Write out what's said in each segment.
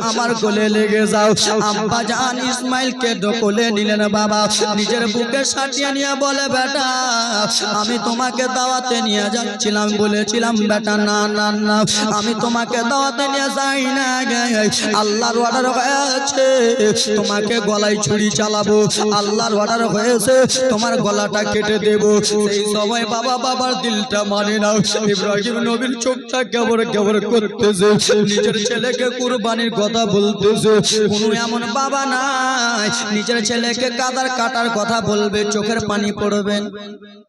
আমার কোলে লেগে যাও। আব্বা জান ইসমাইলকে কোলে নিলেন বাবা, নিজের বুকে সাটিয়ে নিয়ে বলে বেটা আমি তোমাকে দাওয়াতে নিয়ে যাচ্ছিলাম, বলেছিলাম বেটা না না না আমি তোমাকে দাওয়াতে নিয়ে যাই না, আল্লাহর অর্ডার হয়েছে তোমাকে গলায় ছুরি চালাবো, আল্লাহর অর্ডার হয়েছে তোমার গলাটা কেটে দেব। সেই সময় বাবা বাবার দিলটা মানে না, ইব্রাহিম নবীর চোখটা কেবর কেবর করতেছে, নিজের ছেলেকে কুরবানির কথা বলতেছে। কোনো এমন বাবা নাই নিজের ছেলেকে কাটার কথা বলবে চোখের পানি পড়বেন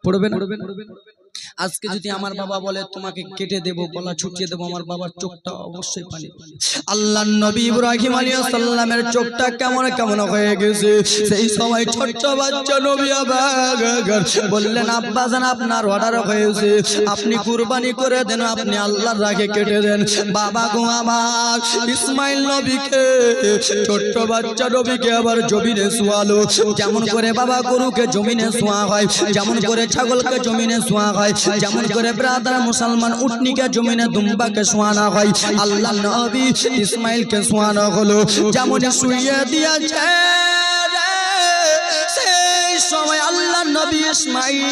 পড়বেন। আজকে যদি আমার বাবা বলে তোমাকে কেটে দেব, গলা ছুটিয়ে দেব, আমার বাবার চোখটা অবশ্যই পানি পড়বে। আল্লাহর নবী ইব্রাহিম আলাইহিস সালামের চোখটা কেমন কেমন হয়ে গেছে। সেই সময় ছোট্ট বাচ্চা নবী বললেন আব্বা জান আপনার অর্ডার হয়েছে, আপনি কুরবানি করে দেন, আপনি আল্লাহর রাগে কেটে দেন। বাবা গো আমার ইসমাইল নবীকে ছোট্ট বাচ্চা নবীকে আবার জমিনে শোয়ালো, যেমন করে বাবা গরুকে জমিনে শোয়া হয়, যেমন করে ছাগলকে জমিনে শোয়া হয়, যেমন করে ব্রাদার মুসলমান উটনিকে জমিনে দুম্বাকে শোয়ানো হয়, আল্লাহ নবী ইসমাইলকে শোয়ানো হলো, যেমন শুইয়ে দিয়েছে। সময় আল্লাহ নবী ইসমাইল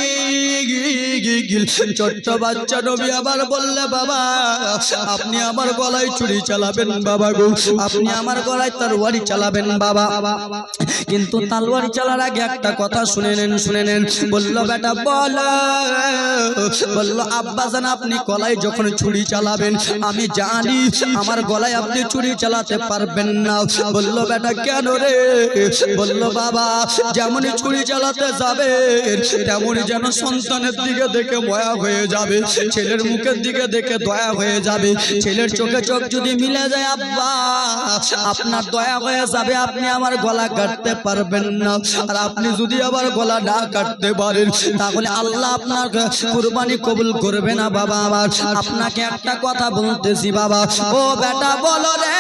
ছোট্ট বাচ্চা নবী আবার বললে বাবা আপনি আমার গলায় ছুরি চালাবেন বাবা গো, আপনি আমার গলায় তরবারি চালাবেন বাবা, কিন্তু তরবারি চালার আগে একটা কথা শুনে নেন। বললো বেটা বললো আব্বা জান আপনি গলায় যখন ছুরি চালাবেন আমি জানি আমার গলায় আপনি ছুরি চালাতে পারবেন না। বললো বেটা কেন রে? বললো বাবা যেমনই ছুরি চালাতে যাবে তেমনই যেন সন্তানের দিকে দেখে মায়া হয়ে যাবে, ছেলের মুখের দিকে দেখে দয়া হয়ে যাবে, ছেলের চোখে চোখ যদি মিলে যায় আব্বা আপনার দয়া হয়ে যাবে, আপনি আমার গলা কাটতে পারবেন না। আর আপনি যদি আবার গলা না কাটতে পারেন তাহলে আল্লাহ আপনার কুরবানি কবুল করবে না বাবা। আমার আপনাকে একটা কথা বলতেছি বাবা, ও বেটা বলো রে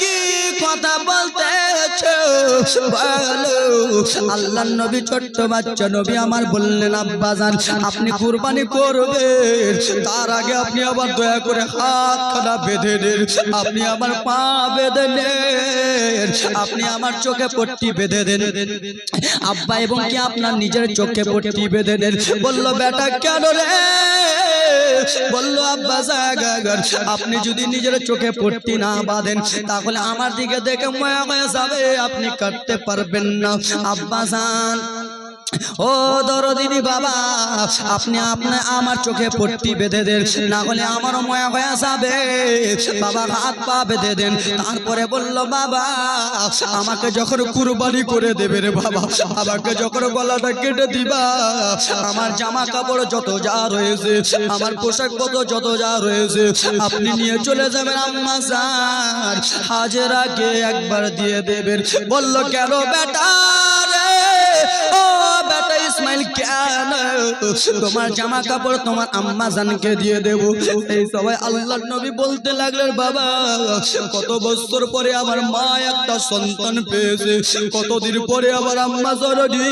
কি কথা বলতেছো বলো। আল্লাহর নবী ছোট্ট বাচ্চা নবী আমার বললেন আব্বা জান আপনি কুরবানি করবেন তার আগে আপনি আবার দয়া করে হাতখানা বেঁধে নেন, আপনি আমার পা বেঁধে নেন, আপনি আমার চোখে পট্টি বেঁধে দেন আব্বা, এবং কি আপনার নিজের চোখে পট্টি বেঁধে নেন। বলল বেটা কেন রে? বলল আব্বা জাগার আপনি যদি নিজের চোখে পট্টি না বাঁধেন তাহলে আমার দিকে দেখে মায়া হয়ে যাবে, আপনি কাটতে পারবেন না। আব্বা জান ও দরদিনী বাবা আপনি আমার চোখে পট্টি বেঁধে দেন, না হলে আমারও মায়া হয়ে যাবে, বাবা হাত পা বেঁধে দেন। তারপরে বলল বাবা আমাকে যখন কুরবানি করে দেবে রে বাবা, আমাকে যখন গলাটা কেটে দিবা আমার জামা কাপড় যত যা রয়েছে, আমার পোশাক পত্র যত যা রয়েছে আপনি নিয়ে চলে যাবেন আম্মা জান, হাজেরাকে একবার দিয়ে দেবেন। বলল কেন বেটা রে? ও বেটা ইসমাইল কেন তোমার জামা কাপড় তোমার আম্মা জানকে দিয়ে দেব? এই সবাই আল্লাহর নবী বলতে লাগলেন বাবা কত বছর পরে আমার মা একটা সন্তান পেয়েছে, কতদিন পরে আবার আম্মা জরনি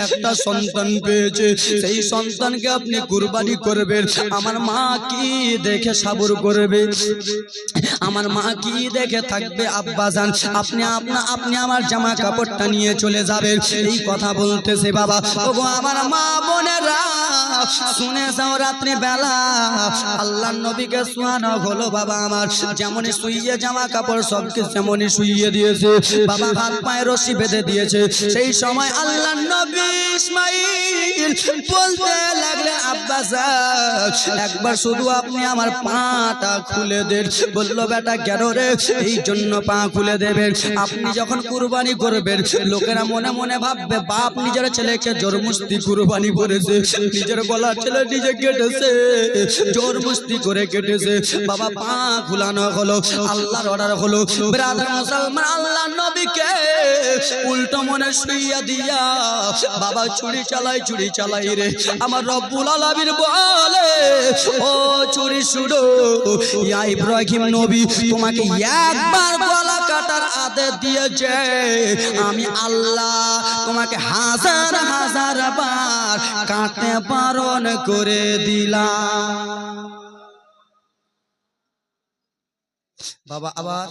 একটা সন্তান পেয়েছে, সেই সন্তানকে আপনি কুরবানি করবেন, আমার মা কি দেখে সাবর করবে, আমার মা কি দেখে থাকবে? আব্বা জান আপনি আমার জামা কাপড়টা নিয়ে চলে যাবেন। এই কথা বলতেছে বাবা, ওগো আমার মা বোনেরা শুনে যাও, রাত্রি বেলা আল্লাহর নবীকে শোয়ানো হলো বাবা আমার, যেমনই শুইয়ে জামা কাপড় সবকে যেমনই শুইয়ে দিয়েছে বাবা, হাত পায়ে রশি বেঁধে দিয়েছে। সেই সময় আল্লাহর নবী ইসমাইল বলতে লাগলেন আব্বা জান একবার শুধু আপনি আমার পাটা খুলে দেন। বলল বেটা কেন রে? এই জন্য পা খুলে দেবেন আপনি যখন কুরবানি করবেন লোকেরা মনে মনে ভাববে বাপ নিজের ছেলেকে জোর মুস্তি কুরবানি করেছে, নিজের গলা ছেলে নিজে কেটেছে, জোর মুস্তি করে কেটেছে। বাবা পা খুলানো হলো, আল্লাহর অর্ডার হলো। ব্রাদার মুসলমান আল্লাহর নবীকে উল্টো মনে শুইয়া দিয়া বাবা ছুরি চালাই রে আমার রব্বুল আলামিন বলে ও ছুরি শুনো ইয়া ইব্রাহিম নবী তোমাকে একবার গলা কাটার আদেশ দিয়েছে, আমি আল্লাহ তোমাকে হাজার হাজার বার কাটতে বারণ করে দিলাম। বাবা আবার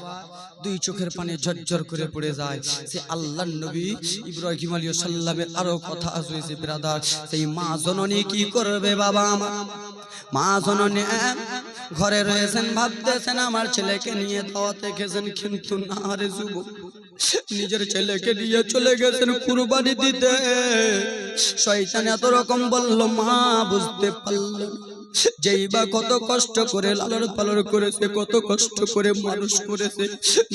দুই চোখের পানি ঝরঝর করে পড়ে যায়। সে আল্লাহর নবী ইব্রাহিম আলাইহিস সালামের আরো কথা আছে ব্রাদার। সেই মা জননী কি করবে বাবা? আমার মা জননী ঘরে রয়েছেন, ভাবতেছেন আমার ছেলেকে নিয়ে দাওয়াতে গেছেন, কিন্তু না রে যুবক, নিজের ছেলেকে নিয়ে চলে গেছেন কুরবানি দিতে। শয়তান এত রকম বলল, মা বুঝতে পারলেন যেই বা কত কষ্ট করে লালন পালন করেছে, কত কষ্ট করে মানুষ করেছে,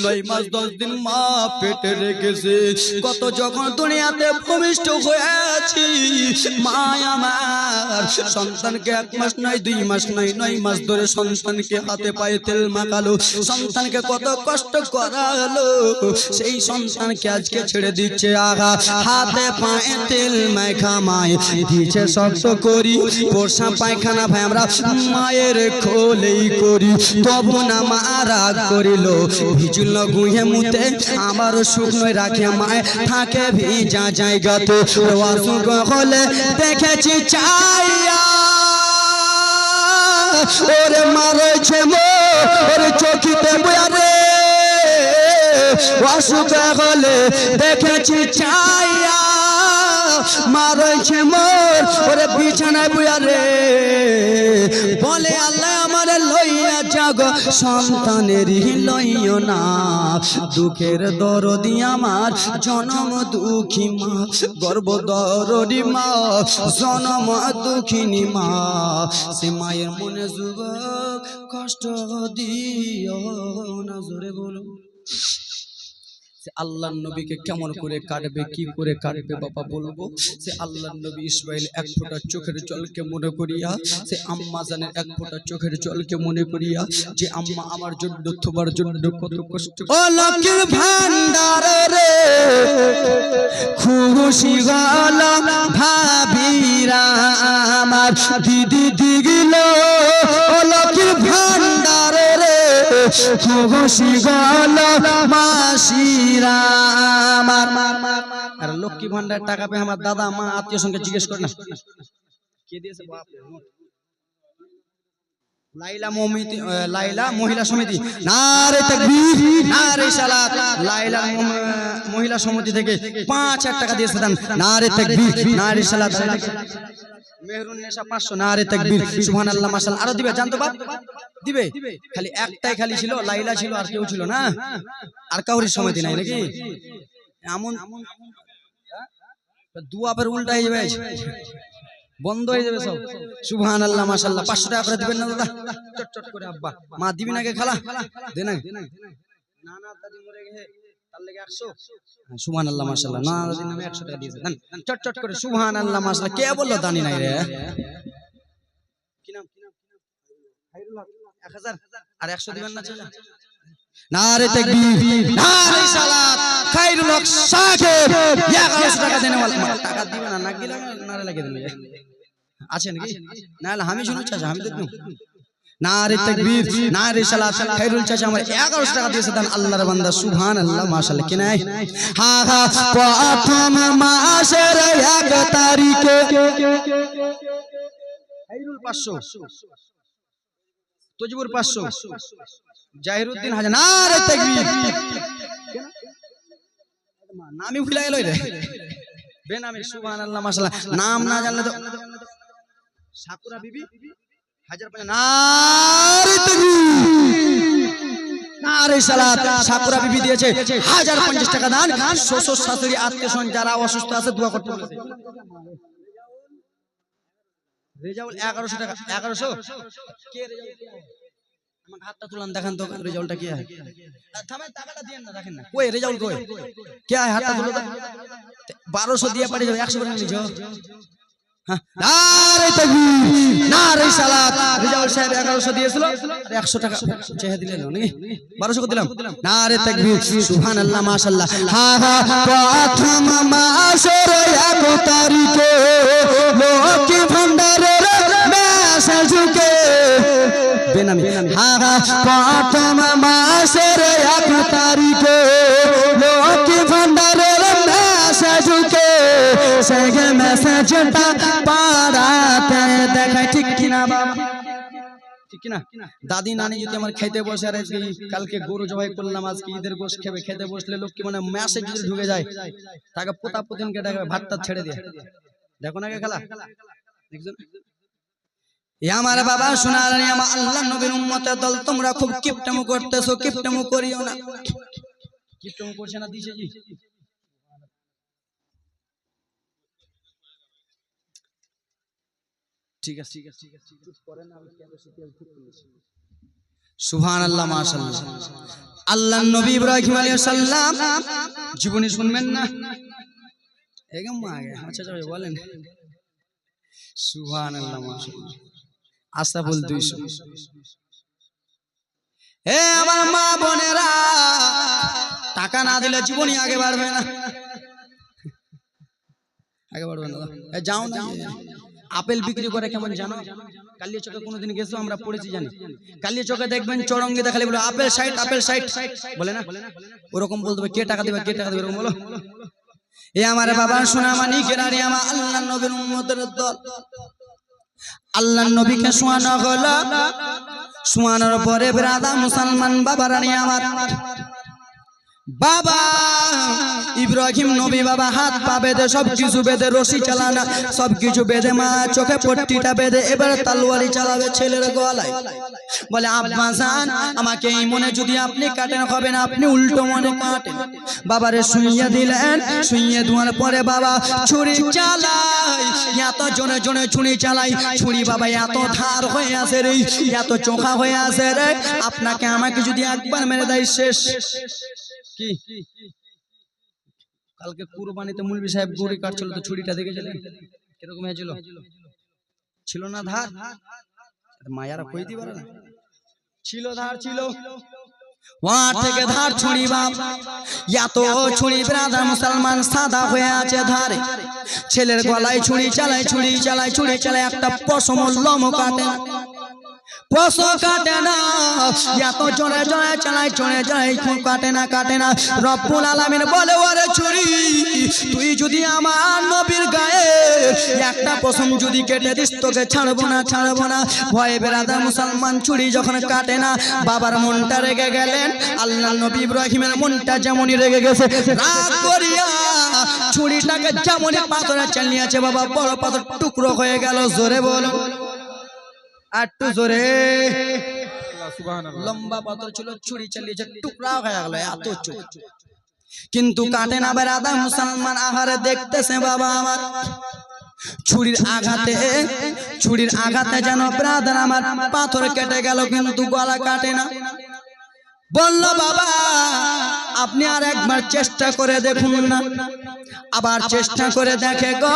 9 মাস 10 দিন মা পেটে রেখেছে, কত যখন দুনিয়াতে ভূমিষ্ঠ হয়েছি, মা আমার সন্তানকে 1 মাস নয় 2 মাস নয় 9 মাস ধরে সন্তানকে হাতে পায়ে তেল মাখালো, সন্তানকে কত কষ্ট করালো, সেই সন্তানকে আজকে ছেড়ে দিচ্ছে। আগা হাতে পায়ে তেল মাখা মায় দিচ্ছে শক্ত করি, পোষা পায়খানা ভাই আমরা মায়ের কোলেই করি, তবু না মারা করিল, ভিজল গুহে মুতে আমার শুকনো রাখে মায় থাকে ভিজা জায়গাতে, অসুখ হলে দেখেছি চাইয়া ওরে মারেছে মোর চোখিতে বয়ারে, অসুখ হলে দেখেছি চাইয়া মারেছে মোর ওরে বিছানায় বয়ারে, বলে আল্লাহ আমারে লইয়া যাগ সন্তানেরই লইও না, দুঃখের দরদি আমার জনম দুঃখী মা, গর্ব দরদি মা জনম দুঃখিনী মা, সে মায়ের মনে যুবক কষ্ট দিও না, জোরে বলো। আল্লাহর নবীকে কেমন করে কাটবে, কি করে কাটবে বাবা বলবো। সে আল্লাহর নবী ইসমাইল 1 ফোঁটা চোখের জলকে মনে করিয়া, সে আম্মা জানের 1 ফোঁটা চোখের জলকে মনে করিয়া, যে আম্মা আমার জন্য তোমার জন্য কত কষ্ট, ও লক্ষ্মীর ভান্ডার রে খুশি গলা ভাবিরা আমার দিদি দিগিল, ও লক্ষ্মীর ভান্ডার রে খুশি গলা মাসিরা আমার। আর লক্ষ্মী ভান্ডার টাকা পেয়ে আমার দাদা মা আত্মীয় সঙ্গে জিজ্ঞেস করে না কে দিয়েছে, লাইলা মহিলা সমিতি, নারে তাকবীর নারে সালাত, লাইলা মহিলা সমিতি থেকে 5000 টাকা দিয়েছে দান, নারে তাকবীর নারে সালাত, মেহরুন নেশা 500, নারে তাকবীর সুবহানাল্লাহ মাশাআল্লাহ, আরো দিবে জানতো বাপ দিবে, খালি একটাই খালি ছিল, লাইলা ছিল আর কেউ ছিল না, আর কাউরির সমিতি নাই নাকি? এমন দুয়াপের উল্টা হয়ে যাবে, বন্ধ হয়ে যাবে সব। সুবহানাল্লাহ মাশাআল্লাহ, 500 টাকা করে দিবেন না দাদা, চটচট করে আব্বা মা দিবি নাকি খালা দে না, নানা দাদি মরে গেছে তার লাগি 100, সুবহানাল্লাহ মাশাআল্লাহ, নানা দাদি নামে 100 টাকা দিয়েছে দেন চটচট করে, সুবহানাল্লাহ মাশাআল্লাহ। কে বললো দানি নাই রে? কি নাম? খায়রুল হক 1000 আর 100 দিবেন না চাচা, নারে তাকবীর নারে সালাত, খায়রুল হক সাকিব 1100 টাকা দেনে वाला টাকা দিবেন না, নাকি নারে লাগিয়ে দেন আছে নাকি? না না আমি শুনু চাচা, আমি দেখুন, নারে তাকবীর নারে সালাত, খায়রুল চাচা আমার 1100 টাকা দিয়েছে দেন আল্লাহর বান্দা, সুবহানাল্লাহ মাশাআল্লাহ। কি নাই হা হা প্রথম মাসের 1 তারিখে খায়রুল 500, তজিবুর 500, জাহিরউদ্দিন 1000, নারে তাকবীর, নামই ভুলে গেল রে বেনামি, সুবহানাল্লাহ মাশাআল্লাহ। নাম না জানলে তো সাকুরা বিবি 1050, নারে তাকবীর নারে সালাত, সাকুরা বিবি দিয়েছে 1050 টাকা দান, শ্বশুর শাশুড়ি আত্মীয় স্বজন যারা অসুস্থ আছে দোয়া করতে বলেছে। রেজাউল 1100 টাকা, 1100 কে রেজাউল? আমার হাতটা তুলান দেখান তো রেজাউলটা কি হয়, থামেন টাকাটা দেন না, দেখেন না কই রেজাউল কই, কে হয় হাতটা তুলো তো, 1200 দিয়ে পারি যাবে, 100 করে নিছো। হ্যাঁ নারে তাকবীর নারে সালাত, রেজাউল সাহেব 1100 দিয়েছিল আর 100 টাকা চেয়ে দিলেন নাকি 1200 করে দিলাম, নারে তাকবীর সুবহানাল্লাহ মাশাআল্লাহ। হা হা প্রথম মাসের 1 তারিখে লক্ষ্মী ভান্ডারের মেসেজকে বেনামি, হা হা প্রথম মাসের 1 তারিখে লক্ষ্মী ভান্ডারের মেসেজকে, সেই মেসেজটা পাড়াতে দেখায়, ঠিক কিনা বাবা? ঠিক না? দাদি নানি যদি আমার খেতে বসে আর আজকে কালকে গরু জবাই করলাম, আজকে ঈদের গোশ খেবে, খেতে বসলে লোক কি মানে ম্যাসে যদি ঢুকে যায় তাকে পোতা পোতিন কেটে ভাতটা ছেড়ে দিয়ে দেখো না খেলা দেখছো আমার বাবা শোনার আমার আল্লাহ নবীর উম্মতের দল, তোমরা খুব কিপটামো করতেছো, কিপটামো করিও না। কিপটামো করছে না দিছে জি, ঠিক আছে ঠিক আছে ঠিক আছে করেন না, আমি ক্যাপাসিটি ঠিক করেছি। সুবহানাল্লাহ মাশাআল্লাহ। আল্লাহর নবী ইব্রাহিম আলাইহিস সালাম জীবনী শুনবেন না একদম আগে আচ্ছা যাবে বলেন সুবহানাল্লাহ মাশাআল্লাহ। আশা বল 200 হে আমার মা বোনেরা, টাকা না দিলে জীবনী আগে বাড়বে না, আগে বাড়বে না। যাও না, আপেল বিক্রি করে কেমন জানো? কালিয়া চকে কোনোদিন গেছো? আমরা পড়েছি জানি। কালিয়া চকে দেখবেন চরঙ্গি দেখালে বলে আপেল 60 আপেল 60 বলে না, ওরকম বলতে হবে কে টাকা দিবে কে টাকা দিবে এরকম বলো। এ আমার বাবা শোনা মানি কেনারি আমার আল্লাহর নবীর উম্মতের দল, আল্লাহর নবীকে শোয়ানো হলো। শোয়ানোর পরে ব্রাদা মুসলমান বাবারানি আমার বাবা ইব্রাহিম নবী বাবা হাত পা বেঁধে সবকিছু বেঁধে রশি চালানা সবকিছু বেঁধে মা চোখে পট্টিটা বেঁধে এবার তলোয়ারি চালাবে ছেলের গলায়। বলে আব্বা জান আমাকে এই মনে যদি আপনি কাটেন হবে না, আপনি উল্টো মনে কাটেন। বাবারে শুইয়ে দিলেন, শুইয়ে দেওয়ার পরে বাবা ছুরি চালাই, এত জনে জনে ছুরি চালাই, ছুরি বাবা এত ধার হয়ে আসে রে, এত চোখা হয়ে আসে রে, আপনাকে আমাকে যদি একবার মেরে দেয় শেষ। কি কালকে কুরবানিতে মুলবি সাহেব গরু কাটছিল তো ছুরিটা দেখেছিলেন কিরকম হয়েছিল? ছিল না ধার? মায়ারা কই দিবার না, ছিল ধার ছিল। ওয়ার থেকে ধার ছুরি বাপ, এত ছুরি ব্রাদার মুসলমান সাদা হয়ে আছে ধারে। ছেলের গলায় ছুরি চালায় ছুরি চালায় ছুরি চালায়, একটা পশম লম কাটে না, পশো কাটে না, এত জোরে জোরে চালায় চড়ে যায় কাটে না কাটে না। রব্বুল আলামিন বলে ওরে ছুরি তুই যদি আমার নবীর গায়ে একটা পশম যদি কেটে দিস তোকে ছাড়বো না ছাড়বো না। ভয়ে বেরাদার মুসলমান ছুরি যখন কাটে না, বাবার মনটা রেগে গেলেন। আল্লাহ নবী ইব্রাহিমের মনটা যেমনই রেগে গেছে, রাগ করিয়া ছুরিটাকে যেমনই পাথরে চালিয়েছে বাবা বড় পাথর টুকরো হয়ে গেল। জোরে বলো একটু জোরে। লম্বা পাথর ছিল, ছুরি চালিয়েছে টুকরা হয়ে গেল এত চোখ, কিন্তু কাটে না বেরাদা মুসলমান আহারে দেখতেছে বাবা আমার ছুরির আঘাতে যেন ব্রাদার আমার পাথর কেটে গেল, কিন্তু গলা কাটে না। বলল বাবা আপনি আর একবার চেষ্টা করে দেখুন না। আবার চেষ্টা করে দেখে গো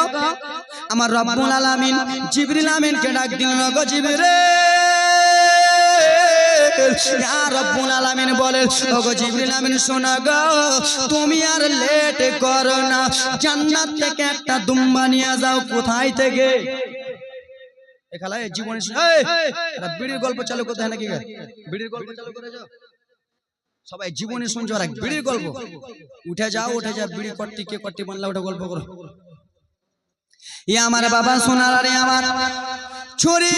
আমার রব্বুল আলামিন জিবরিল আমিনকে ডাক দিলেন, গো জিবরিল ইয়া রব্বুল আলামিন বলেন, ওগো জিবরিল আমিন শোনা গো তুমি আর লেট করো না, জান্নাত থেকে একটা দুম্বা নিয়ে যাও। কোথায় থেকে? এখানে জীবনে বিড়ির গল্প চালু করতে হয় নাকি? বিড়ির গল্প চালু করে যাও সবাই, জীবনে শুনছো আর বিড়ির গল্প। উঠে যাও বিড়ি কট্টি কে কট্টি বানলা ওটা গল্প করো। ই আমার বাবা সোনার আরে আমার ছুরি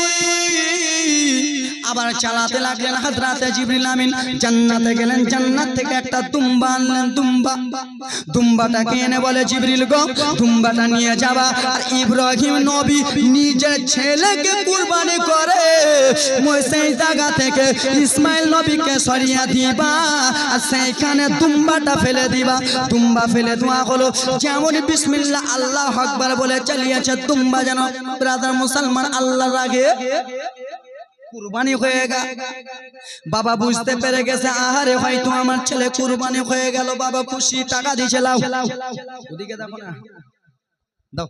আবার চালাতে লাগলেন। হযরতে জিবরিল আমিন জান্নাতে গেলেন, জান্নাত থেকে একটা দুম্বা আনলেন। দুম্বাটাকে এনে বলে জিবরিল গো দুম্বাটা নিয়ে যাবা, আর ইব্রাহিম নবী নিজের ছেলেকে কুরবানি করে সেই জায়গা থেকে ইসমাইল নবীকে সরিয়ে দিবা, আর সেইখানে দুম্বাটা ফেলে দিবা। দুম্বা ফেলে দেওয়া হলো, যেমন বিসমিল্লাহ আল্লাহু আকবার বলে চালিয়েছে দুম্বা যেন ব্রাদার মুসলমান আল্লাহর রাগে কুরবানি হয়ে গেল। বাবা বুঝতে পেরে গেছে আহারে হয়তো আমার ছেলে কুরবানি হয়ে গেল। বাবা খুশি, টাকা দিছে লাও। ওদিকে দেখো না, দাও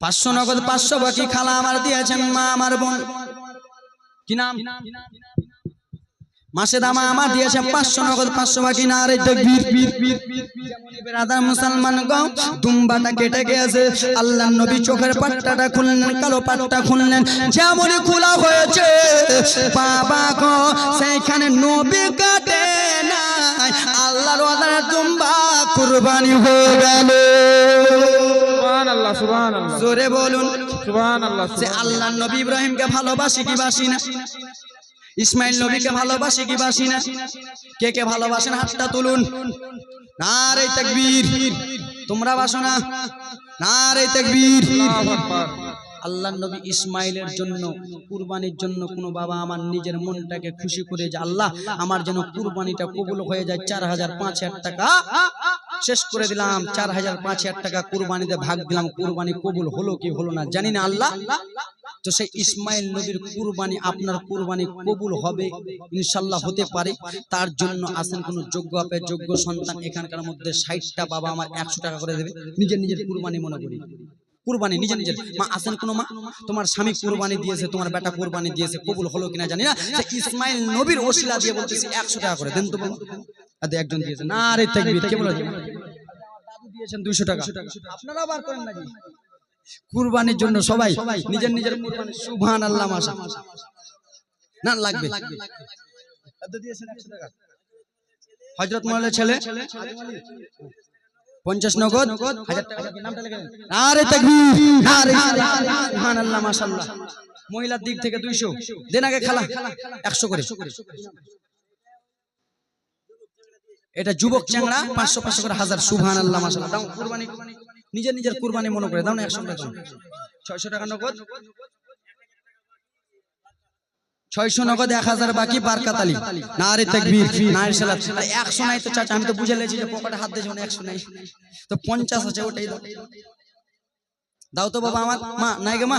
500 নগদ 500 বাকি খালা আমার দিয়েছেন মা আমার বোন। কি নাম? মাসে দামা আমার দিয়েছে 500 নগদ 500 বাকি না। রে তাকবীর বেরাদার মুসলমান গো দুম্বাটা কেটে গেছে। আল্লাহর নবী চোখের পাট্টাটা খুললেন, কালো পাট্টা খুললেন, যেমনই খোলা হয়েছে বাবা গো সেইখানে নবী কাটে না, আল্লাহর ওয়াদার দুম্বা কুরবানি হয়ে গেল। সুবহানাল্লাহ সুবহানাল্লাহ জোরে বলুন সুবহানাল্লাহ যে আল্লাহর নবী ইব্রাহিমকে ভালোবাসি কি বাসি না? ইসমাইল নবীকে ভালোবাসি কি বাসি না? কে কে ভালোবাসেন হাতটা তুলুন। নারে তাকবীর। তোমরা বাসো না? নারে তাকবীর। আল্লাহু আকবার। আল্লাহর নবী ইসমাইলের জন্য কুরবানির জন্য কোন বাবা আমার নিজের মনটাকে খুশি করে যে আল্লাহ আমার জন্য কুরবানিটা কবুল হয়ে যায়, 4000-5000 টাকা শেষ করে দিলাম, 4000-5000 টাকা কুরবানিতে ভাগ দিলাম, কুরবানি কবুল হলো কি হলো না জানি না আল্লাহ। তো সেই ইসমাইল নবীর কুরবানি আপনার কুরবানি কবুল হবে ইনশাআল্লাহ, হতে পারে। তার জন্য আসেন কোন যোগ্য আপে যোগ্য সন্তান এখানকার মধ্যে 60টা বাবা আমার 100 টাকা করে দেবে, নিজের নিজের কুরবানি মনে করি কুরবানি নিজের নিজের। মা আসেন কোন মা তোমার স্বামী কুরবানি দিয়েছে, তোমার বেটা কুরবানি দিয়েছে, কবুল হলো কিনা জানি না, সে ইসমাইল নবীর ওসিলা দিয়ে বলতেছি 100 টাকা করে দেন তো বাবা। আদে একজন দিয়েছে, নারে তাকবীর। কে বলে দাদু দিয়েছেন 200 টাকা, আপনারা বার করেন নাকি? কুরবানির জন্য সবাই নিজের নিজের কুরবানি সুবহানাল্লাহ মাশা না লাগবে। দাদু দিয়েছেন 100 টাকা। হযরত মোহাম্মদের ছেলে 50 নগদ 1000 টাকা কি নামটা লিখে দেন। নারে তাকবীর, নারে সুবহানাল্লাহ মাশাআল্লাহ। মহিলার দিক থেকে 200 দেন আগে খালা 100 করে। এটা যুবক চ্যাংড়া 500 করে 1000 সুবহানাল্লাহ মাশাআল্লাহ। দাও কুরবানি নিজের নিজের কুরবানি মনে করে দাও না 100 টাকা। 600 টাকা নগদ, 600 নগদ 1000 বাকি বারকাত আলী। নারে তাকবীর, নারে সালাত। আরে 100 নাই তো চাচা, আমি তো বুঝে লেছি যে পকেটে হাত দিয়েছ না 100 নাই তো 50 আছে ওটাই দাও। দাও তো বাবা আমার মা নাই গে মা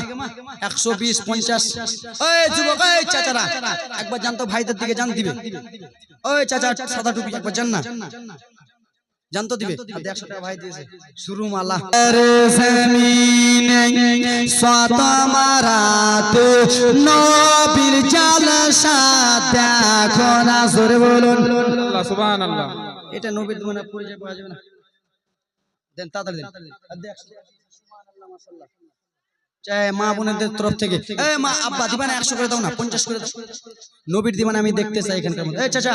120 50। ওই যুবক ওই চাচারা একবার জান তো ভাইদের দিকে জান দিবে। ওই চাচা সাদা টুপি একবার জান না জান তো দিবে। আর 100 টাকা ভাই দিয়েছে শুরু মালা। জমিনে সাত মারাত নবীর জালসা দেখো না, জোরে বলুন আল্লাহ সুবহানাল্লাহ। এটা নবীর মানে পরিচয় পাওয়া যাবে না, দেন তাড়াতাড়ি দেন। আর 100 সুবহানাল্লাহ মাশাআল্লাহ। চাই মা বোনদের তরফ থেকে এ মা আব্বা দিবানা 100 করে দাও না, 50 করে দাও। নবীর দিবানা আমি দেখতে চাই এখানকার মধ্যে। এই চাচা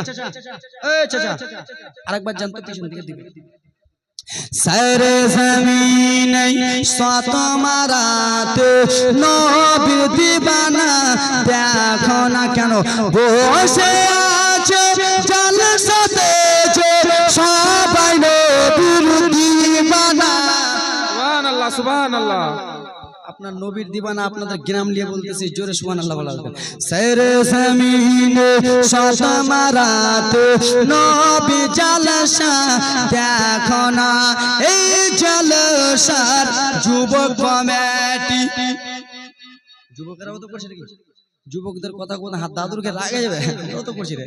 আরেকবার জান তো পিছন দিকে দিবে। সারে জমিনে সাত মারাত নবীর দিবানা দেখো না কেন বসে আছে জালসাতে যে সবাই নবীর দিবানা। সুবহানাল্লাহ সুবহানাল্লাহ। আপনার নবীর দিবানা আপনাদের গ্রাম নিয়ে বলতেছি, জোরে সুবহানাল্লাহ বলা হবে। সারে জমিনে সাত মারাত নবী জালসা দেখো না, এই জালসার যুবক কমিটি। যুবকেরাও তো করছে নাকি? যুবকদের কথা কোন হাত দাদুরকে রাগে যাবে, ও তো করছি রে।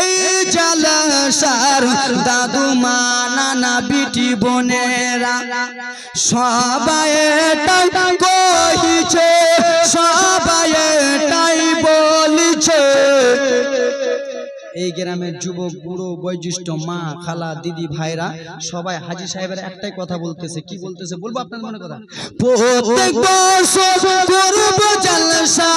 এই জালসার দাদু মা নানা বিটি বোনেরা সবাই এটাই কইছে, সবাই এটাই বলিছে। এই গ্রামের যুবক বুড়ো বয়োজ্যেষ্ঠ মা খালা দিদি ভাইরা সবাই হাজী সাহেবের একটাই কথা বলতেছে। কি বলতেছে বলবো আপনার মনে কথা? প্রত্যেক বছর করব জলসা,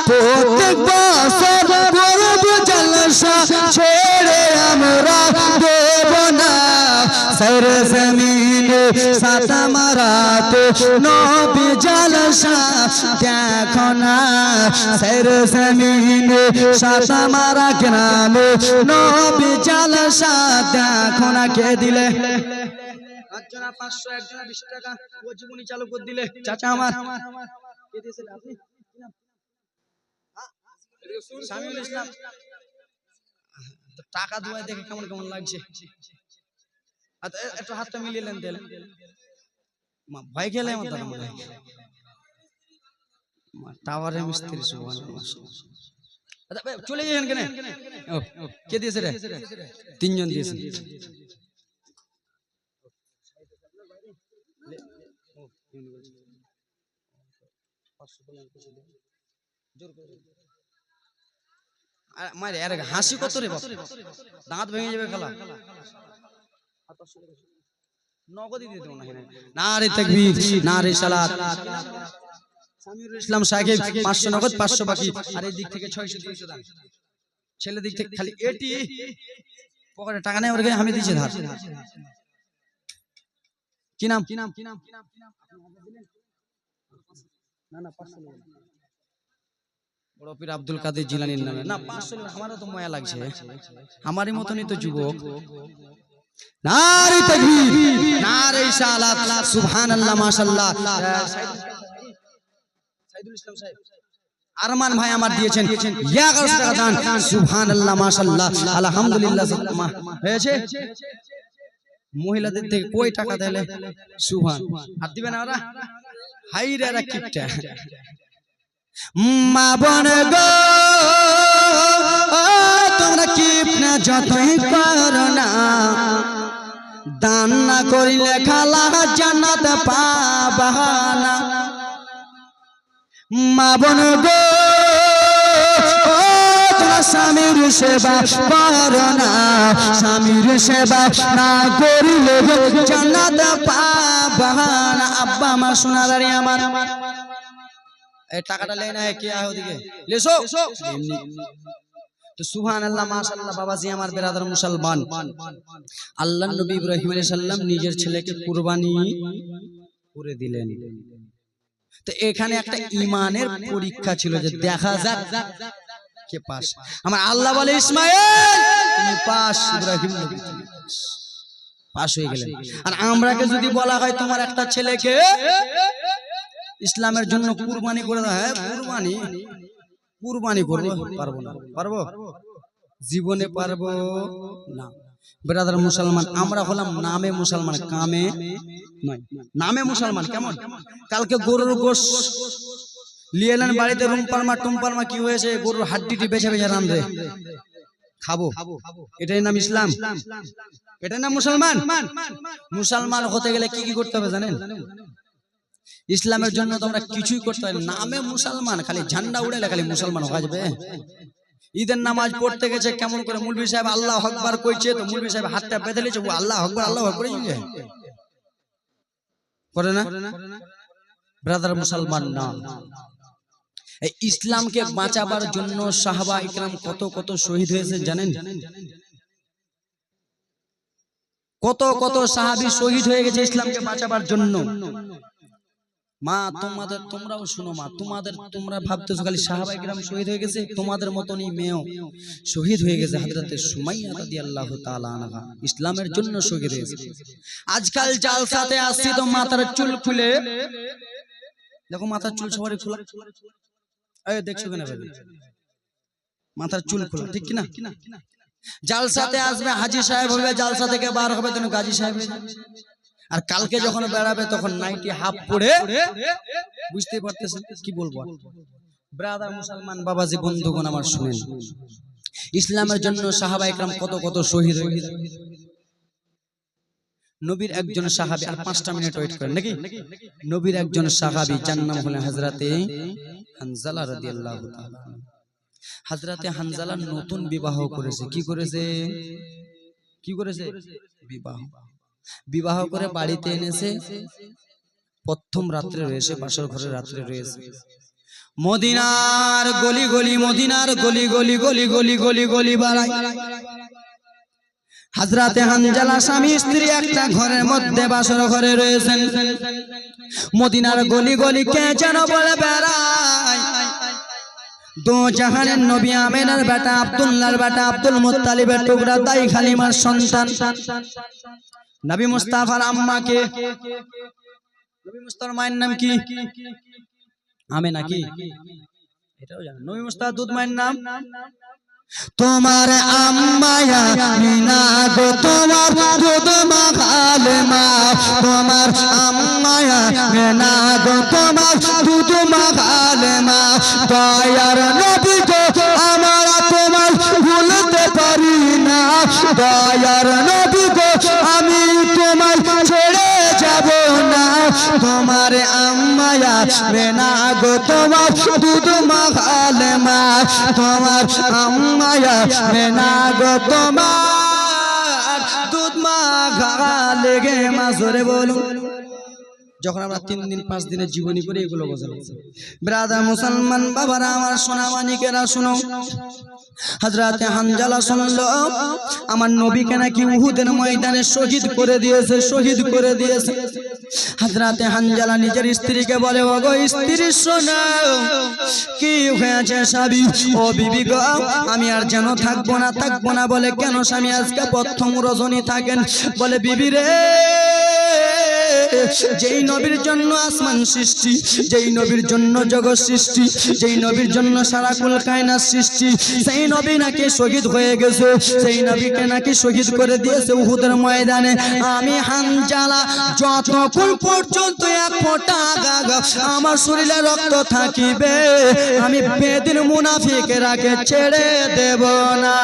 প্রত্যেক বছর করব জলসা, ছেড়ে আমরা দেব না। সারে জমিনে সাত মারাত নবী জালসা দেখো না, সারে জমিনে সাত মারা গ্রামে নবী জালসা দেখো না। কে দিলে? একজনা 500 একজনা 20 টাকা ও জীবনী চালু করে দিলে। চাচা আমার কে দিয়েছিল আপনি? শামিউল ইসলাম। টাকা দুয়ায় দেখে কেমন কেমন লাগছে। একটু হাতটা মিলিয়ে নেন দিলে ভয় খেলে আমার দাদা মনে হয় টাওয়ারের মিস্ত্রি। সুবহানাল্লাহ। চলে যাবেন কেন? কে দিয়েছে রে? 3 জন দিয়েছে। মারে আরে হাসি কত রে বাপ, দাঁত ভেঙে যাবে খালা। নগদ দিয়ে দেব না। নারে তাকবীর, নারে সালাত। শামিউল ইসলাম সাহেব 500 নগদ 500 বাকি। আর এই দিক থেকে 600 300 দান। ছেলে দিক থেকে খালি এটি পকেটে টাকা নেই ওর কাছে আমি দিয়েছি ধার। কি নাম? বড় পীর আব্দুল কাদের জিলানীর নামে না 500 আমারও তো মায়া লাগছে, আমারই মতনই তো যুবক। নারে তাকবীর, নারে ইশাআত, সুবহানাল্লাহ, মাশাআল্লাহ। সাইদুল ইসলাম সাহেব আরমান ভাই আমার দিয়েছেন 1100 টাকা দান, সুবহানাল্লাহ, মাশাআল্লাহ, আলহামদুলিল্লাহ। হয়েছে মহিলাদের থেকে কই টাকা দিলে সুবহান আর দিবেন ওরা, হাই রে এরা কিপটা। মা বোন গো তোমরা কিপনা যতই করো না, দান না করিলে খালা জান্নাত পাবা না। মা বোন গো তোমরা স্বামীর সেবা করো না, স্বামীর সেবা না করিলে জান্নাত পাবা না। আব্বা আমার সোনাদারি আমার এই টাকাটা লেই না কে আয় ওদিকে লেসো তো সুবহানাল্লাহ, মাশাআল্লাহ। বাবাজি আমার বেরাদার মুসলমান, আল্লাহর নবী ইব্রাহিম আলাইহিস সালাম নিজের ছেলেকে কুরবানি করে দিলেন। তো এখানে একটা ঈমানের পরীক্ষা ছিল যে দেখা যাক কে পাস। আমার আল্লাহ বলে ইসমাঈল তুমি পাস, ইব্রাহিম নবী পাস হয়ে গেলেন। আর আমরাকে যদি বলা হয় তোমার একটা ছেলেকে ইসলামের জন্য কুরবানি করে দাও, হ্যাঁ কুরবানি করবো, পারবো না, পারবো জীবনে পারবো না। ব্রাদার মুসলমান আমরা হলাম নামে মুসলমান, কামে নয়। নামে মুসলমান কেমন? কালকে গরুর গোশ নিয়ে এলেন বাড়িতে, টুম্পারমা কি হয়েছে, গরুর হাড্ডিটি বেছে বেছে রাঁধবে খাবো, এটাই নাম ইসলাম, এটাই নাম মুসলমান। মুসলমান হতে গেলে কি কি করতে হবে জানেন? ইসলামের জন্য তোমরা কিছুই করতে হয়, নামে মুসলমান, খালি ঝান্ডা উড়াইলে খালি মুসলমান হওয়া যাবে। ঈদের নামাজ পড়তে গেছে কেমন করে, মুলবি সাহেব আল্লাহু আকবার কইছে তো মুলবি সাহেব হাতটা বেঁধে লিয়েছে, ও আল্লাহু আকবার করে না। ব্রাদার মুসলমান না, এই ইসলামকে বাঁচাবার জন্য সাহাবা ইকরাম কত কত শহীদ হয়েছে জানেন? কত কত সাহাবী শহীদ হয়ে গেছে ইসলামকে বাঁচাবার জন্য। মা তোমরাও শুনো মা, তোমরা ভাবতেছো খালি সাহাবায়ে কেরাম শহীদ হয়ে গেছে, তোমাদের মতনই মেয়েও শহীদ হয়ে গেছে। হযরতে সুমাইয়া রাদিয়াল্লাহু তাআলা আনহা ইসলামের জন্য শহীদ হয়েছে। আজকাল জালসাতে আসছি তো মাথার চুল খুলে দেখো, মাথার চুল সবারই খোলা, এই দেখছো কেন ভাই, মাথার চুল খোলা, ঠিক কি না? জালসাতে আসবে হাজী সাহেব হবে, জালসা থেকে বার হবে তখন গাজী সাহেব হয়ে যাবে। আর কালকে যখন বেড়াবে তখন নাইটি হাফ পরে, বুঝতে পারতেছেন কি বলবো। ব্রাদার মুসলমান বাবাজি বন্ধুগণ আমার শুনেন, ইসলামের জন্য সাহাবায়ে কেরাম কত কত শহীদ হয়ে গেছে। নবীর একজন সাহাবী, আর 5টা মিনিট ওয়েট করেন নাকি, নবীর একজন সাহাবী যার নাম হলেন হযরতে হানজালা রাদিয়াল্লাহু তাআলা। হযরতে হানজালা নতুন বিবাহ করেছে। কি করেছে? বিবাহ করে বাড়িতে এনেছে, প্রথম রাত্রে রয়েছে, বাসর ঘরে রাত্রে রয়েছে। মদিনার গলি গলি বাড়ায় হযরতে হানজালা স্বামী স্ত্রী একটা ঘরের মধ্যে বাসর ঘরে রয়েছেন। মদিনার গলি কে যেন বলে বেড়ায়, দো জাহানের নবী আমিনার বেটা, আব্দুল্লাহর বেটা, আব্দুল মুত্তালিবের টুকরা দাই খালিমার সন্তান, নবী মুস্তাফার আম্মাকে, নবী মুস্তাফার মায়ের নাম কি? আমিনা। কি এটাও জানেন? নবী মুস্তাফার দুধ মায়ের নাম তোমার আম্মায়া মিনা গো, তোমার দুধ মাখালে মা, তোমার আম্মায়া মিনা গো, তোমার দুধ মাখালে মা। দয়ার নবী গো আমরা তোমার ভুলতে পারি না, দয়ার নবী গো আমি তোমার ছেড়ে যাব না। তোমার আম্মায়া মিনা গো, তোমার দুধ মাখালে মা, তোমার আম্মায়া মিনা গো, তোমার দুধ মাখালে গে মা। জোরে বলুন। যখন আমরা 3 দিন 5 দিনের জীবনী করে এগুলো বোঝা। ব্রাদার মুসলমান বাবারা আমার সোনা মানিকেরা শুনো, হযরতে হানজালা শুনল আমার নবীকে নাকি উহুদের ময়দানে শহীদ করে দিয়েছে। হযরতে হানজালা নিজের স্ত্রীকে বলে, ওগো স্ত্রী শোনো, কি হয়েছে স্বামী? ও বিবি গো, আমি আর যেন থাকবো না। বলে কেন স্বামী, আজকে প্রথম রজনী থাকেন? বলে বিবি রে, যেই নবীর জন্য আসমান সৃষ্টি, যেই নবীর জন্য জগৎ সৃষ্টি, যেই নবীর জন্য সারা কুল কায়নাত সৃষ্টি, সেই নবী নাকি শহীদ হয়ে গেছে, সেই নবীকে নাকি শহীদ করে দিয়েছে উহুদের ময়দানে। আমি হানজালা যতক্ষণ পর্যন্ত এক ফোঁটা আমার শরীরে রক্ত থাকিবে, আমি বেদিন মুনাফিকরাকে ছেড়ে দেব না।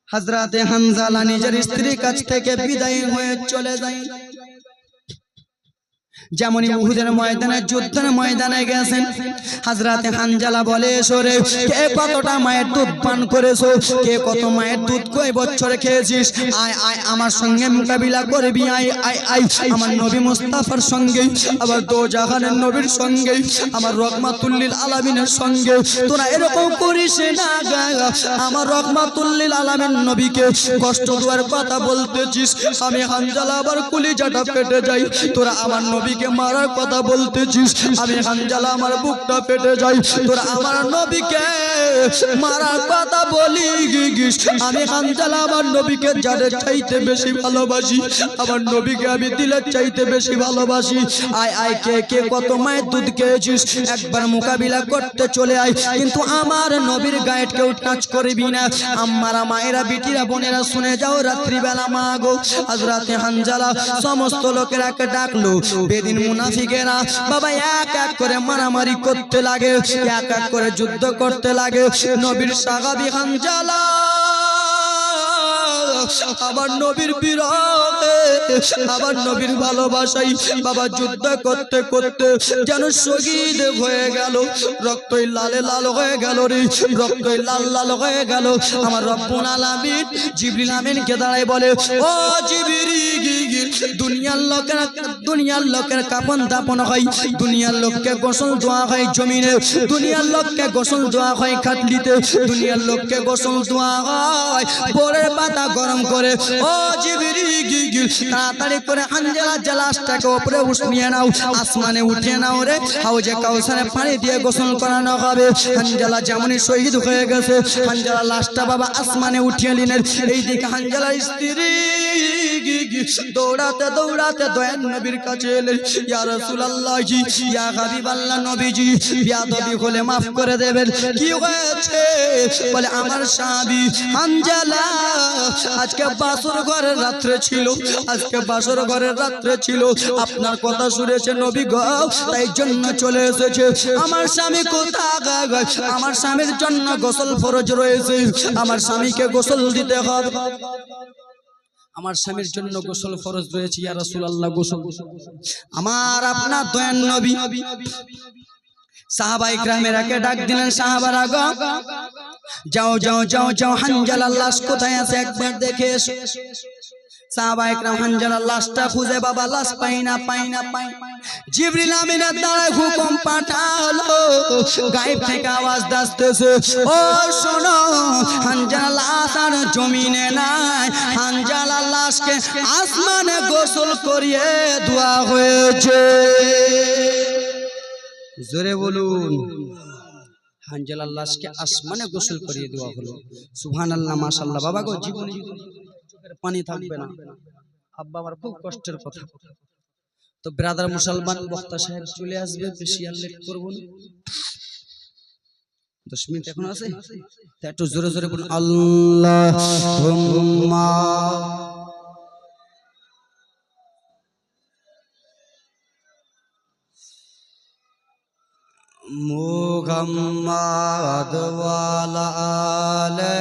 হযরতে হানজালা নিজের স্ত্রীর কাছ থেকে বিদায় হয়ে চলে যায়। যেমনই উহুদের ময়দানে যুদ্ধের ময়দানে গেছেন, হযরতে হানজালা বলে, সরে কে কতটা মায়ের দুধ পান করেছো, কে কত মায়ের দুধ কয় বছরে খেয়েছিস, আয় আয় আমার সঙ্গে মোকাবিলা করবি, আয় আয় আয় আমার নবী মুস্তাফার সঙ্গে, আবার দো জাহানের নবীর সঙ্গে, আমার রহমাতুল লিল আলামিনের সঙ্গে। তোরা এরকম করিস না, আমার রহমাতুল লিল আলামিন নবীকে কষ্ট দেওয়ার কথা বলতেছিস। আমি হানজালা আবার কলিজাটা ফেটে যাই। তোরা আমার নবীকে মারার কথা বলতেছিস, আমি হানজালা আমার বুকটা ফেটে যাই। তোরা আমার নবীকে মারার কথা বলিস, আমি হানজালা আমার নবীকে যাদের চাইতে বেশি ভালোবাসি, আমার নবীকে আমি দিলের চাইতে বেশি ভালোবাসি। আয় আয় কে কে কত মায়ের দুধ খেয়েছিস, একবার মোকাবিলা করতে চলে আয়, কিন্তু আমার নবীর গায়ে কেউ টাচ করবি না। আমারা মায়েরা, বিটিরা, বোনেরা শুনে যাও, রাত্রিবেলা মা গো হযরতে হানজালা সমস্ত লোকেরাকে ডাকলো। বেদিন মুনাফিকেরা বাবা এক এক করে মারামারি করতে লাগে, এক এক করে যুদ্ধ করতে লাগে। নবীর সাহাবী হানজালা আবার নবীর বিরহে, আবার নবীর ভালোবাসাই বাবা যুদ্ধ করতে করতে যেন শহীদ হয়ে গেল। রক্তই লালে লাল হয়ে গেল রে, রক্তই লাল লাল হয়ে গেল। আমার রব্বুল আলামিন জিবরিল আমিনকে দাঁড়ায় বলে, ও জিবরিল, দুনিয়ার লোকের কাফন দাপন হয়, দুনিয়ার লোককে গোসল দেওয়া হয় জমিনে, দুনিয়ার লোককে গোসল দেওয়া হয় খাটলিতে, দুনিয়ার লোককে গোসল দেওয়া হয় ভোরের পাতা গরম করে। ও জিবরিল, তাড়াতাড়ি করে হানজালা লাশটাকে উপরে উঠিয়ে নাও, আসমানে উঠিয়ে নাও রে, হাউজে কাউসারে পানি দিয়ে গোসল করানো হবে। হানজালা যেমনই শহীদ হয়ে গেছে, হানজালা লাশটা বাবা আসমানে উঠিয়ে নিলেন। এইদিকে হানজালার স্ত্রী দৌড়াতে দৌড়াতে দয়ান নবীর কাছে এলেন, ইয়া রাসূলুল্লাহ, ইয়া হাবিবাল্লাহ নবীজি, বিয়াদবি হলে maaf করে দেবেন। কি হয়েছে? বলে আমার স্বামী হানজালা আজকে বাসর ঘরের রাত্রে ছিল, আজকে বাসর ঘরের রাত্রে ছিল, আপনার কথা শুনেছে নবী গো, তাই জন্য চলে এসেছে। আমার স্বামী কোথায়? আমার স্বামীর জন্য গোসল ফরজ রয়েছে, আমার স্বামীকে গোসল দিতে হবে, আমার স্বামীর জন্য গোসল ফরজ রয়েছে। ইয়া রাসূলুল্লাহ, গোসল আমার আপনার দয়ান নবী। সাহাবায়ে কেরামেরাকে ডাক দিলেন, সাহাবারা গো যাও যাও যাও যাও, হানজালার লাশ কোথায় আছে একবার দেখে এসো। সাহাবায়ে কেরাম হানজালার লাশটা খুঁজে বাবা লাশ পাই না। জিবরিল আমিনের দ্বারা হুকুম পাঠালো, গায়েব থেকে আওয়াজ আসতেছে, ও শোনো, হানজালার লাশ আর জমিনে নাই, হানজালার লাশকে আসমানে গোসল করিয়ে দেওয়া হয়েছে। জোরে বলুন, হানজালার লাশকে আসমানে গোসল করিয়ে দেওয়া হলো। সুবহানাল্লাহ, মাশাআল্লাহ। বাবা গো, জীবনে চোখের পানি থাকবে না। আব্বা আমার খুব কষ্টের কথা। তো ব্রাদার মুসলমান বক্তা সাহেব চলে আসবে, বেশি আর লেট করব না। 10 মিনিট এখন আছে, তো একটু জোরে জোরে বলুন, আল্লাহুম্মা মুহাম্মাদ ওয়ালা আলে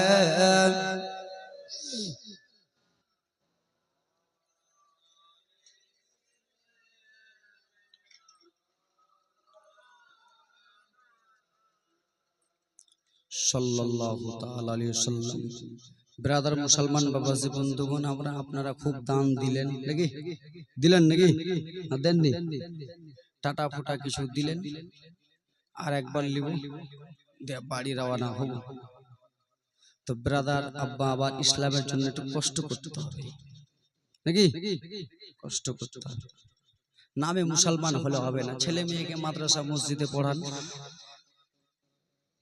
সাল্লাল্লাহু তাআলা আলাইহি ওয়াসাল্লাম। ব্রাদার মুসলমান বাবাজি বন্ধুগণ, আপনারা খুব দান দিলেন নাকি? দিলেন নাকি? না দেননি? টাটা ফুটা কিছু দিলেন? আর একবার লিব দিয়ে বাড়ি রওনা হব। তো ব্রাদার আব্বা আবার ইসলামের জন্য একটু কষ্ট করতে হবে নাকি? কষ্ট করতে হবে। নামে মুসলমান হলে হবে না। ছেলে মেয়েকে মাদ্রাসা মসজিদে পড়ান,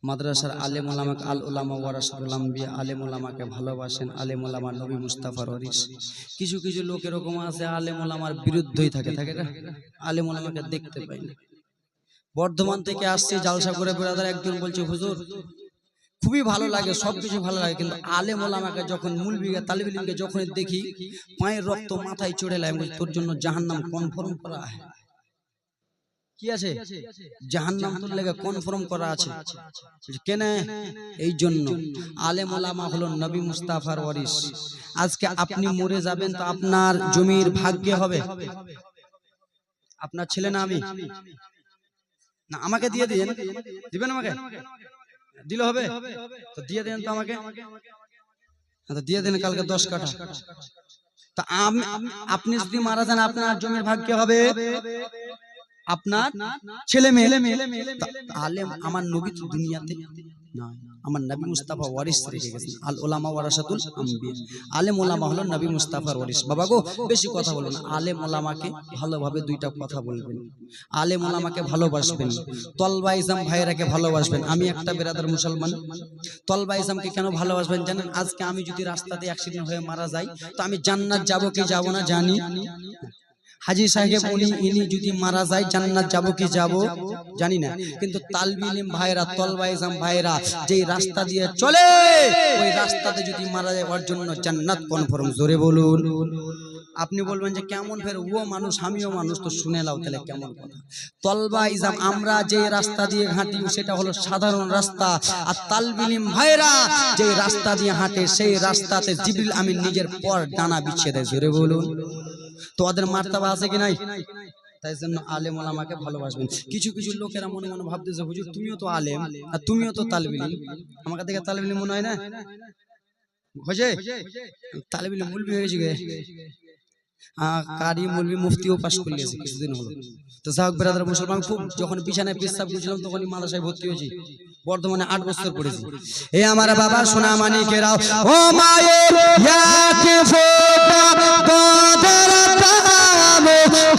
মাদ্রাসার আলেম ওলামাকে আল ওলামা ওয়ারাসাতুল আম্বিয়া, আলেম ওলামাকে ভালোবাসেন। আলেম ওলামা নবী মুস্তাফার ওয়ারিস। কিছু কিছু লোক এরকম আছে আলেম ওলামার বিরুদ্ধেই থাকে না, আলেম ওলামাকে দেখতে পাই না। বর্ধমান থেকে আসছে জালসা করে ব্রাদার, একজন বলছে হুজুর খুবই ভালো লাগে, সবকিছু ভালো লাগে, কিন্তু আলেম ওলামাকে যখন মুলবিকে তালিবে ইলমকে যখন দেখি পায়ের রক্ত মাথায় চড়ে লাগে। তোর জন্য জাহান্নাম কনফার্ম করা আছে। কি আছে? জাহান্নাম তোর লেগে কনফার্ম করা আছে। কেন? এই জন্য আলেম ওলামা হলো নবী মুস্তাফার ওয়ারিস। আজকে আপনি মরে যাবেন তো আপনার জমির ভাগ্যে হবে। আপনার ছেলে না আমি না, আমাকে দিয়ে দিন। দিবেন আমাকে? দিলে হবে তো দিয়ে দেন তো আমাকে। তো দিয়ে দেন কালকে 10 কাঠা। তা আপনি যদি মারা যান আপনার জমির ভাগ্যে হবে আপনার ছেলে মেয়ে। আলেম আমার নবী তো দুনিয়াতে না, আমার নবী মুস্তাফা ওয়ারিস রেখে গেছেন। আল ওলামা ওয়ারাসাতুল আম্বিয়া। আলেম ওলামা হলো নবী মুস্তাফার ওয়ারিস। বাবা গো বেশি কথা বলবেন না, আলেম ওলামাকে ভালোভাবে দুইটা কথা বলবেন। আলেম ওলামাকে ভালোবাসবেন, তলবা ইসলাম ভাইরাকে ভালোবাসবেন। আমি একটা বেরাদার মুসলমান, তলবা ইসলামকে কেন ভালোবাসবেন জানেন? আজকে আমি যদি রাস্তাতে অ্যাক্সিডেন্ট হয়ে মারা যাই তো আমি জান্নাত যাব কি যাব না জানি। হাজী সাহেব ইনি যদি মারা যায় জান্নাত যাব কি যাব জানি না, কিন্তু তালবি ইলম ভাইরা তলবা ইসলাম ভাইরা যেই রাস্তা দিয়ে চলে ওই রাস্তাতে যদি মারা যায় ওর জন্য জান্নাত কনফার্ম। জোরে বলুন। আপনি বলবেন যে কেমন, ফের ও মানুষ আমিও মানুষ, তো শুনে নাও তাহলে কেমন কথা। তলবা ইসলাম আমরা যে রাস্তা দিয়ে হাঁটি সেটা হলো সাধারণ রাস্তা, আর তালবি ইলম ভাইরা যে রাস্তা দিয়ে হাঁটে সেই রাস্তাতে জিবরিল আমিন নিজের পর ডানা বিছিয়ে দেয়। জোরে বলুন। তো ওদের মার্তাবা আছে কি নাই? তাই জন্য আলেম ওলামাকে ভালোবাসবেন। কিছু কিছু লোকেরা মনে মনে ভাবতেছে হুজুর তুমিও তো আলেম আর তুমিও তো তালেব ইলম, আমাকে দেখে তালেব ইলম মনে হয় না? হয়েছে তালেব ইলম মুলবি হয়ে গেছে, কারি মুলবি মুফতিও পাশ করে গেছে কিছুদিন হলো। তো যাক ব্রাদার মুসলমান, খুব যখন বিছানায় পেশাব করছিলাম তখনই মাদ্রাসায় ভর্তি হয়েছি। বর্ধমানে 8 বছর পড়েছি। এ আমার বাবা সোনা মানিকেরাও, ও মায়ের ইয়াকে ফোটা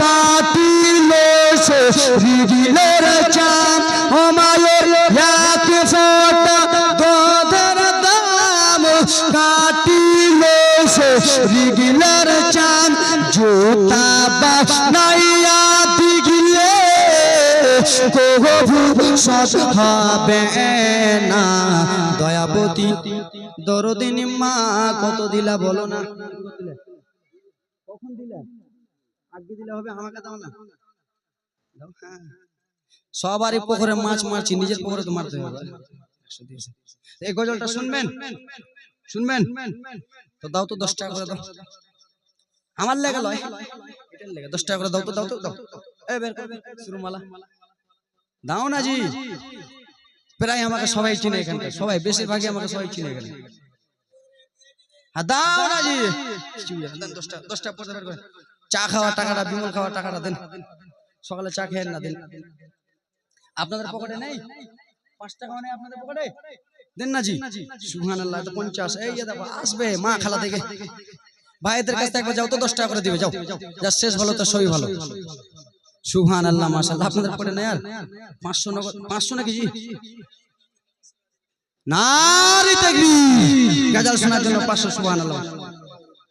কাটিলে সে হৃদিলের চাম, ও মায়ের ইয়াকে ফোটা দোদের দাম কাটিলে সে হৃদিলের চাম, জুতা বানাইয়া দিগিলে কবু সৎ হবে না। দয়াবতী দরদিনী মা কত দিলা বলো না? কখন দিলা? আগে দিলে হবে, আমাকে দাও না। সবারই পুকুরে মাছ মারছি, নিজের পুকুরে তো মারতে হবে। এই গজলটা শুনবেন? শুনবেন তো দাও তো 10 টাকা করে দাও। আমার লেগে লয়, এটার লেগে 10 টাকা করে দাও তো, দাও তো দাও। এই বের কর সুরমালা দাও না জি। প্রায় আমাকে সবাই চিনে এখানকার, সবাই বেশিরভাগই আমাকে সবাই চিনে গেলে। দাও না জি, 10 টাকা পড়তে বের করে। চা খাওয়া টাকাটা, বিমল খাওয়া টাকাটা দেন। সকালে চা খেয়েন না, দেন। আপনাদের পকেটে নেই? 5 টাকা নেই আপনাদের পকেটে? দেন না জি। সুবহানাল্লাহ, তো 50। এই যে দেখো আসবে মা খালা থেকে, ভাইদের কাছে একবার যাও তো 10 টাকা করে দিবে, যাও। যা শেষ ভালো তো সবই ভালো। সুবহানাল্লাহ মাশাআল্লাহ। আপনাদের পকেটে নেই আর 500 নাকি জি? নারী তাকবীর। গাজাল শোনার জন্য 500। সুবহানাল্লাহ।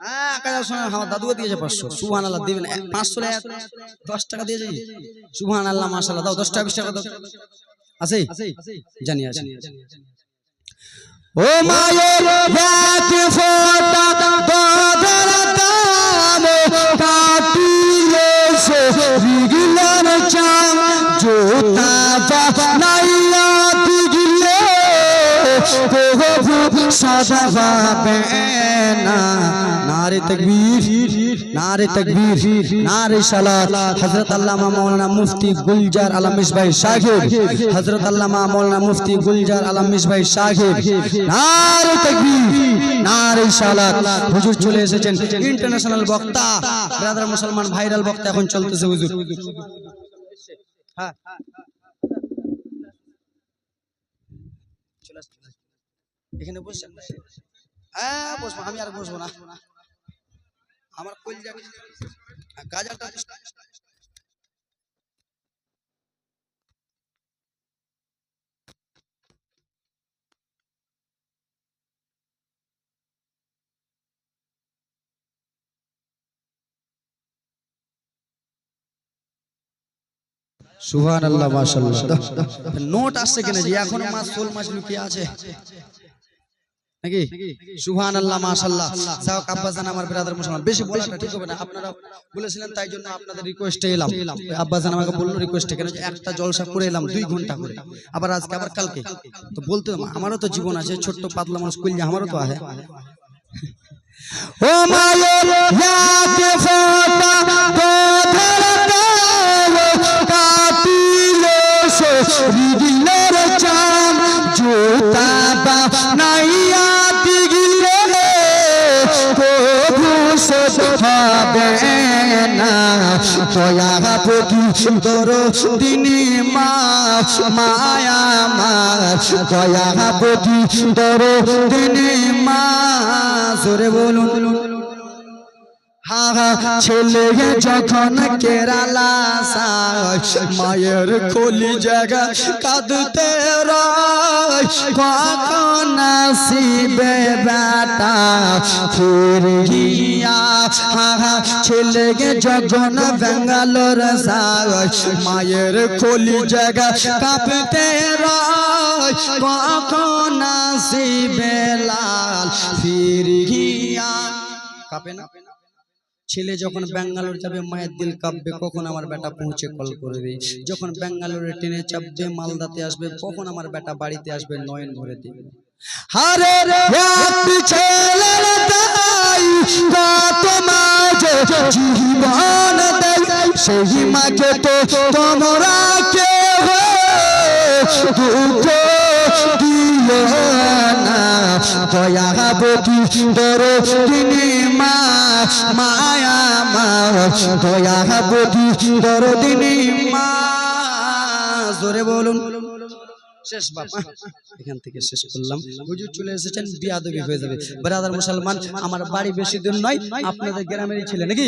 হ্যাঁ গাজাল শোনার আমার দাদুও দিয়েছে 500। সুবহানাল্লাহ। দিবেন 500 10 টাকা দিয়েছে। সুবহানাল্লাহ মাশাআল্লাহ। দাও 10 টাকা 20 টাকা দাও। আছে জানি আছে। ও মায়ের ইয়াকে ফোটা দোদের দাম কাটিলে সে হৃদিলের চাম, জুতা বানাইয়া দিগিলে কবু সদা হবে না। নারে তাকবীর, নারে তাকবীর, নারে সালাত। হযরত আল্লামা মাওলানা মুফতি গুলজার আলম মিসবাহ সাহেব, হযরত আল্লামা মাওলানা মুফতি গুলজার আলম মিসবাহ সাহেব, নারে তাকবীর, নারে সালাত। হুজুর চলে এসেছেন, ইন্টারন্যাশনাল বক্তা, ব্রাদার মুসলমান ভাইরাল বক্তা এখন চলতেছে হুজুর। হ্যাঁ চলে আসুন এখানে বসছেন হ্যাঁ বসবো আমি আর বসবো না আমার কলজা গাজাটা সুবহানাল্লাহ মাশাআল্লাহ নোট আসছে কেন যে এখন মাস ফুল মাস লুকিয়ে আছে নাকি সুবহানাল্লাহ মাশাআল্লাহ যাও আব্বাজান আমার ব্রাদার মুসলমান বেশি বলাটা ঠিক হবে না আপনারা বলেছিলেন তাই জন্য আপনাদের রিকোয়েস্টে এলাম আব্বাজান আমাকে বলল রিকোয়েস্টে কেন একটা জলসা করে এলাম 2 ঘন্টা করে আবার আজকে আবার কালকে তো বলতে আমারও তো জীবন আছে ছোট্ট পাতলা মানুষ কইলে আমারও তো আছে ও মায়ের ইয়াকে ফোটা গোধরতে কাটিলে সে দিলের চাম জোতা বা নাইয়া দিগিলে কবু সে হবে না দয়া প্রতি তোর দিনী মা মায়া মা দয়া প্রতি তোর দিনী মা জোরে বলুন ছেলে যখন কেরালা মায়ের খোলি জায়গা কাঁদতে কখন আসিবে বেটা ফিরিয়া ছেলে যখন বেঙ্গালোর মায়ের খোলি জায়গা কাঁপতে কখন আসিবে লাল ফিরিয়া কাঁপে না ছেলে যখন বেঙ্গালোর যাবে মায়ের দিল কাঁপবে কখন আমার বেটা পৌঁছে কল করবে যখন বেঙ্গালোরে ট্রেনে চাপবে মালদাতে আসবে কখন আমার বেটা বাড়িতে আসবে নয়ন ভরে দিবে হারে ছেলের দাই কত মাঝে জীবন দেয় সেই মাকে তো তোমরা কেউ দুঃখ দিও না দয়া বকি দরদিনী মা মায়া মা দয়া বকি দরদিনী মা জোরে বলুন শেষ বাবা এখান থেকে শেষ করলাম হুজুর চলে এসেছেন বিয়াদবি হয়ে যাবে ব্রাদার মুসলমান আমার বাড়ি বেশি দূর নয় আপনাদের গ্রামেরই ছেলে নাকি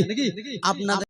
আপনাদের